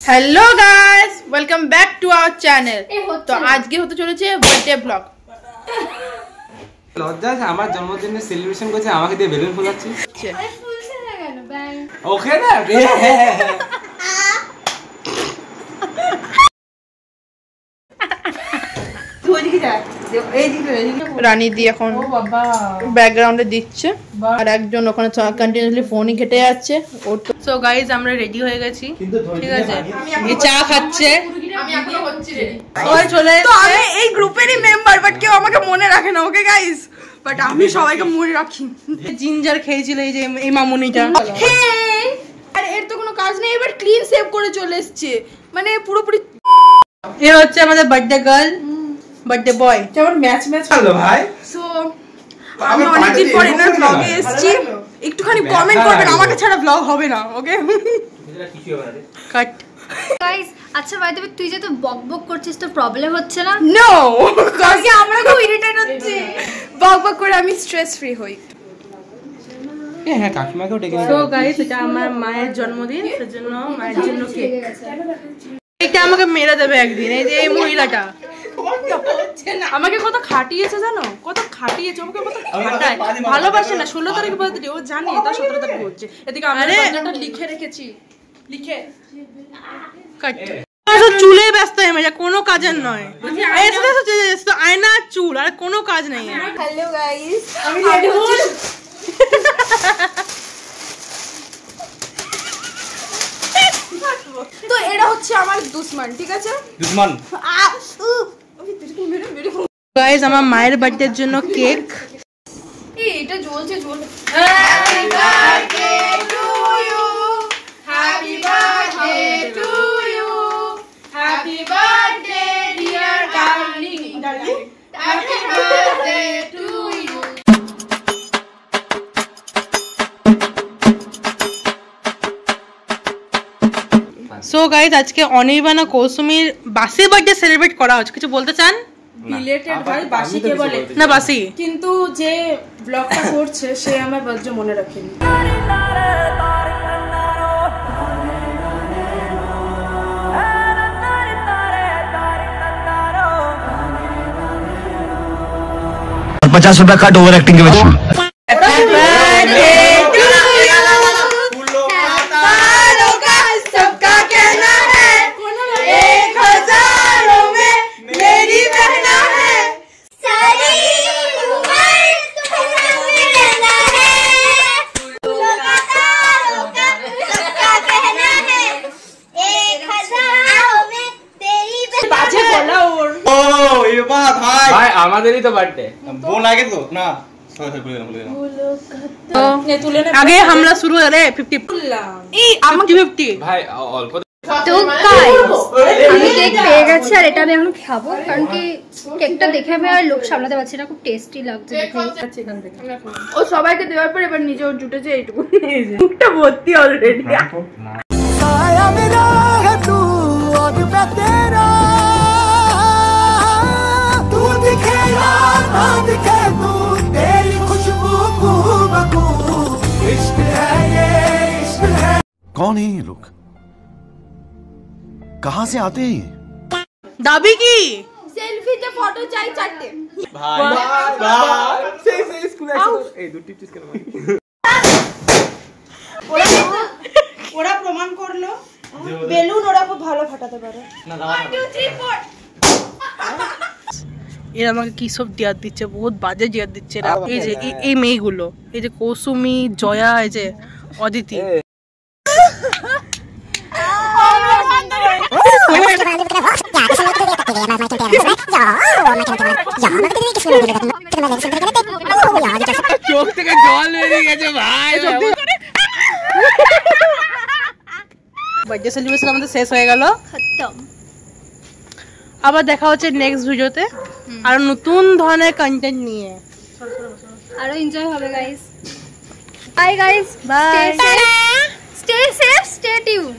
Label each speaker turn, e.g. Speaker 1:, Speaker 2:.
Speaker 1: Hello guys, welcome back to our channel. तो आज के होते চলেছে বার্থডে ব্লগ।
Speaker 2: লজ্জা আছে আমার জন্মদিনের সেলিব্রেশন করছে, আমাকে দিয়ে বেলুন ফোলাচ্ছি।
Speaker 3: আরে ফুলছে না কেন ব্যাং
Speaker 2: ওকে না
Speaker 1: রানী দি এখন ব্যাকগ্রাউন্ডে দিচ্ছে আর একজন ওখানে কন্টিনিউয়াসলি ফোনই ঘেটে যাচ্ছে। সো গাইস আমরা রেডি হয়ে গেছি, ঠিক আছে? এই চা খাচ্ছে, আমি এখনো হচ্ছি রেডি। সবাই চলে এসেছে।
Speaker 4: তো আমি এই গ্রুপেরই মেম্বার, বাট কেউ আমাকে মনে রাখে না, ওকে গাইস? বাট আমি সবাইকে মনে রাখি।
Speaker 1: জিঞ্জার খেয়েছিল এই যে এই মামুনিটা।
Speaker 4: আর এর তো কোনো কাজ নেই, এবার ক্লিন সেভ করে চলে এসেছে, মানে পুরোপুরি।
Speaker 1: এ হচ্ছে আমাদের বার্থডে গার্ল, বার্থডে বয়।
Speaker 4: যেমন ম্যাচ
Speaker 2: হ্যালো ভাই।
Speaker 4: সো আমি অনেকদিন পর এনার ব্লগে এসেছি, একটুখানি কমেন্ট করবেন, আমাকে ছাড়া ব্লগ হবে না, ওকে?
Speaker 1: কাট
Speaker 3: গাইস। আচ্ছা ভাই, তবে তুই যে তো বক বক করছিস, তো প্রবলেম হচ্ছে না?
Speaker 4: নো, কারণ আমরা খুব ইরিটেট হচ্ছে, বক বক করে আমি স্ট্রেস ফ্রি হই।
Speaker 2: হ্যাঁ কাকিমাকেও ডেকে
Speaker 1: সো গাইস, এটা আমার মায়ের জন্মদিন, সেজন্য মায়ের জন্য কেক। এটা আমাকে মেরে দেবে একদিন, এই যে এই মহিলাটা আমাকে কত খাটিয়েছে জানো, কত খাটিয়েছে, আমাকে কত খাটায়। ভালোবাসে না। 16 তারিখ বার্থডে, ও জানে এটা 17 তারিখ হচ্ছে। এদিকে আমি বার্থডেটা লিখে রেখেছি, লিখে কাট। চুলে ব্যস্ত হয়ে যা, কোনো কাজের নয়। আয়না চুল আর কোনো কাজ নেই।
Speaker 4: হ্যালো গাইস, আমি রেডি হচ্ছি। তো এটা হচ্ছে আমার দুশমন, ঠিক আছে?
Speaker 2: দুশমন।
Speaker 1: গাইস, আমার মায়ের বার্থডের জন্য কেক।
Speaker 4: এই এটা জ্বলছে জ্বলছে। Happy birthday to you, happy birthday to you, happy birthday dear darling, happy birthday to you.
Speaker 1: So guys, আজকে অনির্বাণ কৌসুমীর বাসি বার্থডে সেলিব্রেট করা হচ্ছে। কিছু বলতে চান?
Speaker 4: রিলেটেড ভাই, বাসি কে বলে
Speaker 1: না বাসি,
Speaker 4: কিন্তু যে ব্লগটা করছে সে আমার বার্থডে মনে রাখেনি।
Speaker 5: ₹50 कट ओवर एक्टिंग के वजह से।
Speaker 4: सबका कहना है 1000 में मेरी बहना है, सारी उम्र तुम्हें रहना है, फूलों का तारों का सबका कहना है 1000 में तेरी बहना। बाजे बोला और
Speaker 2: ও ये बात भाई भाई আমাদেরই তো বার্থডে। বোন আগে তো না, সরি ভুলে গেলাম।
Speaker 1: আগে হামলা শুরু হলে 50 এই আমাকে 50
Speaker 2: ভাই অল্প।
Speaker 3: তো গাইস, আমি কেক পেয়ে গেছি আর এটা আমি এখন খাবো, কারণ কি কেকটা দেখে আমি আর লোভ সামলাতে পারছি না, খুব টেস্টি লাগছে দেখে।
Speaker 4: ও সবাইকে দেওয়ার পর এবার নিজেও জুটেছে এইটুকু, মুখটা ভর্তি অলরেডি।
Speaker 5: साया मेरा है तू और मैं तेरा, तू दिखे या ना दिखे तू, तेरी खुशबू बू इश्क है ये इश्क है। कौन है ये लोग, कहाँ से आते हैं ये?
Speaker 1: দাবি কি?
Speaker 4: সেলফিতে ফটো চাই 4টে।
Speaker 2: ভাই ভাই সেই স্কুলে এই দুটি চিজ কেন ভাই?
Speaker 4: ওরা প্রমাণ করলো বেলুন ওরা খুব ভালো ফাটাতে পারে।
Speaker 2: না দাও
Speaker 4: 1 2 3 4।
Speaker 1: এরা আমাকে কি সব দিয়ার দিচ্ছে, বহুত বাজে দিয়ার দিচ্ছে এরা। এই যে এই মেয়েগুলো, এই যে কৌসুমী, জয়া, এই যে অদিতি। চোখ থেকে জল বেরিয়ে গেছে ভাই। বার্থডে সেলিব্রেশন আমাদের শেষ হয়ে গেল,
Speaker 3: খতম।
Speaker 1: আবার দেখা হচ্ছে নেক্সট ভিডিওতে আর নতুন ধরনের কন্টেন্ট নিয়ে।
Speaker 3: আরো এনজয় হবে guys. Bye guys,
Speaker 1: bye.
Speaker 3: Stay safe, stay tune.